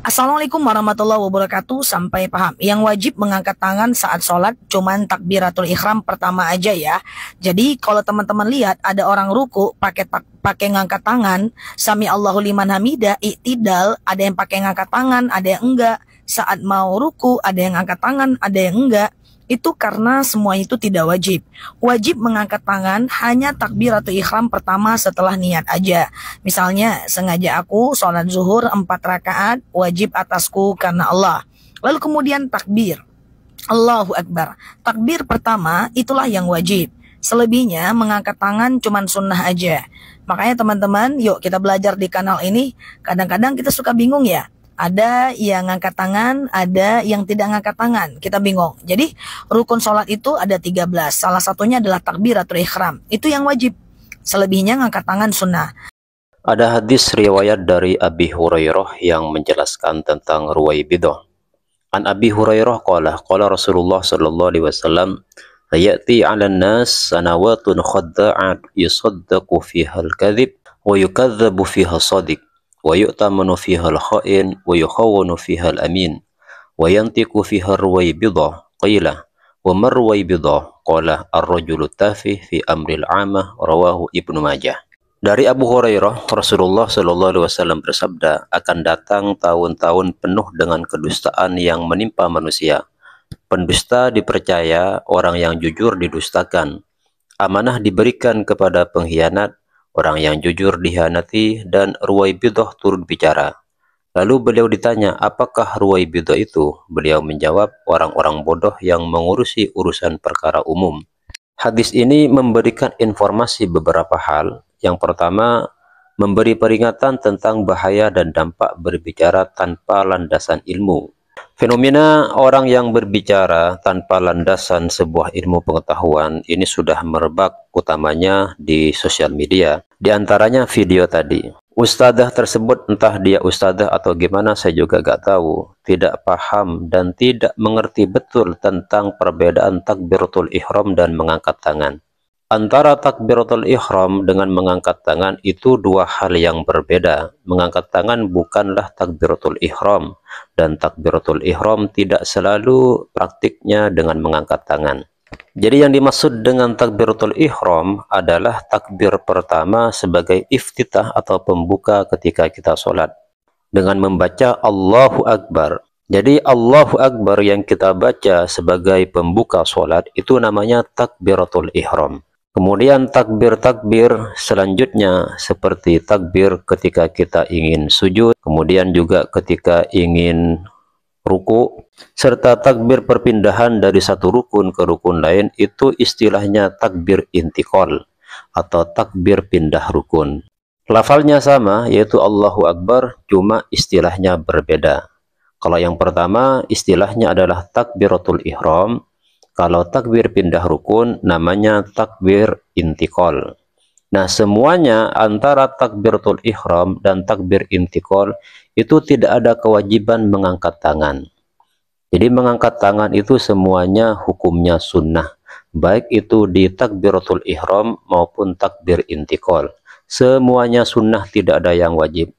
Assalamualaikum warahmatullahi wabarakatuh. Sampai paham. Yang wajib mengangkat tangan saat sholat cuman takbiratul ihram pertama aja ya. Jadi kalau teman-teman lihat ada orang ruku pakai ngangkat tangan, sami Allahu liman hamidah, i'tidal, ada yang pakai ngangkat tangan, ada yang enggak. Saat mau ruku ada yang ngangkat tangan, ada yang enggak. Itu karena semua itu tidak wajib. Wajib mengangkat tangan hanya takbiratul ihram pertama setelah niat aja. Misalnya sengaja aku sholat zuhur 4 rakaat wajib atasku karena Allah. Lalu kemudian takbir. Allahu Akbar. Takbir pertama itulah yang wajib. Selebihnya mengangkat tangan cuman sunnah aja. Makanya teman-teman, yuk kita belajar di kanal ini. Kadang-kadang kita suka bingung ya. Ada yang ngangkat tangan, ada yang tidak ngangkat tangan. Kita bingung. Jadi rukun sholat itu ada 13. Salah satunya adalah takbiratul ihram. Itu yang wajib. Selebihnya ngangkat tangan sunnah. Ada hadis riwayat dari Abi Hurairah yang menjelaskan tentang Ruwaibidah. An Abi Hurairah qala Rasulullah sallallahu alaihi wasallam, "Ya'ti 'alan nas sanawatun khadda'at yusaddaqu fiha al-kadhib wa yukadzdzabu fiha as-shadiq wa yu'tamanu fiha al-kha'in wa yukhawwanu fiha al-amin wa yantiqu fiha ar-ruwaibidah." Qila wa mar ruwaibidah? Qala ar-rajulu tafih fi amril 'amah. Rawahu Ibnu Majah. Dari Abu Hurairah, Rasulullah Shallallahu Alaihi Wasallam bersabda, akan datang tahun-tahun penuh dengan kedustaan yang menimpa manusia. Pendusta dipercaya, orang yang jujur didustakan. Amanah diberikan kepada pengkhianat, orang yang jujur dihianati, dan Ruwaibidah turun bicara. Lalu beliau ditanya, apakah Ruwaibidah itu? Beliau menjawab, orang-orang bodoh yang mengurusi urusan perkara umum. Hadis ini memberikan informasi beberapa hal. Yang pertama, memberi peringatan tentang bahaya dan dampak berbicara tanpa landasan ilmu. Fenomena orang yang berbicara tanpa landasan sebuah ilmu pengetahuan ini sudah merebak, utamanya di sosial media. Di antaranya video tadi. Ustadzah tersebut, entah dia ustadzah atau gimana saya juga gak tahu, tidak paham dan tidak mengerti betul tentang perbedaan takbiratul ihram dan mengangkat tangan. Antara takbiratul ihram dengan mengangkat tangan itu dua hal yang berbeda. Mengangkat tangan bukanlah takbiratul ihram, dan takbiratul ihram tidak selalu praktiknya dengan mengangkat tangan. Jadi yang dimaksud dengan takbiratul ihram adalah takbir pertama sebagai iftitah atau pembuka ketika kita sholat, dengan membaca Allahu Akbar. Jadi Allahu Akbar yang kita baca sebagai pembuka sholat itu namanya takbiratul ihram. Kemudian takbir-takbir selanjutnya seperti takbir ketika kita ingin sujud, kemudian juga ketika ingin ruku, serta takbir perpindahan dari satu rukun ke rukun lain itu istilahnya takbir intiqal atau takbir pindah rukun. Lafalnya sama, yaitu Allahu Akbar, cuma istilahnya berbeda. Kalau yang pertama istilahnya adalah takbiratul ihram. Kalau takbir pindah rukun namanya takbir intiqal. Nah, semuanya antara takbiratul ihram dan takbir intiqal itu tidak ada kewajiban mengangkat tangan. Jadi mengangkat tangan itu semuanya hukumnya sunnah, baik itu di takbiratul ihram maupun takbir intiqal. Semuanya sunnah, tidak ada yang wajib.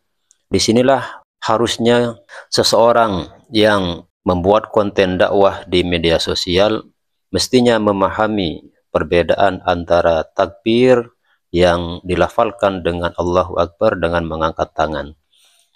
Disinilah harusnya seseorang yang membuat konten dakwah di media sosial mestinya memahami perbedaan antara takbir yang dilafalkan dengan Allahu Akbar dengan mengangkat tangan.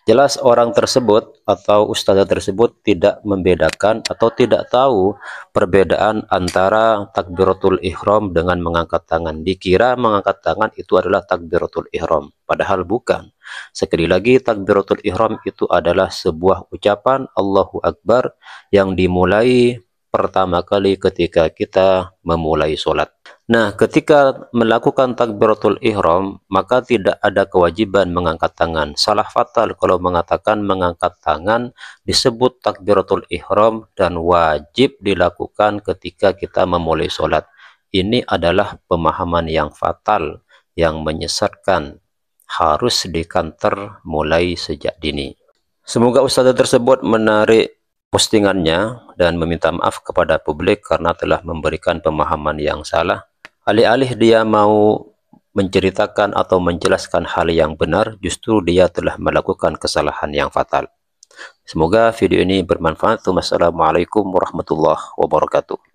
Jelas orang tersebut atau ustadzah tersebut tidak membedakan atau tidak tahu perbedaan antara takbiratul ihram dengan mengangkat tangan. Dikira mengangkat tangan itu adalah takbiratul ihram, padahal bukan. Sekali lagi, takbiratul ihram itu adalah sebuah ucapan Allahu Akbar yang dimulai pertama kali ketika kita memulai sholat. Nah, ketika melakukan takbiratul ihram, maka tidak ada kewajiban mengangkat tangan. Salah fatal kalau mengatakan mengangkat tangan disebut takbiratul ihram dan wajib dilakukan ketika kita memulai sholat. Ini adalah pemahaman yang fatal, yang menyesatkan, harus dikanter mulai sejak dini. Semoga ustadzah tersebut menarik postingannya dan meminta maaf kepada publik karena telah memberikan pemahaman yang salah. Alih-alih dia mau menceritakan atau menjelaskan hal yang benar, justru dia telah melakukan kesalahan yang fatal. Semoga video ini bermanfaat. Wassalamualaikum warahmatullahi wabarakatuh.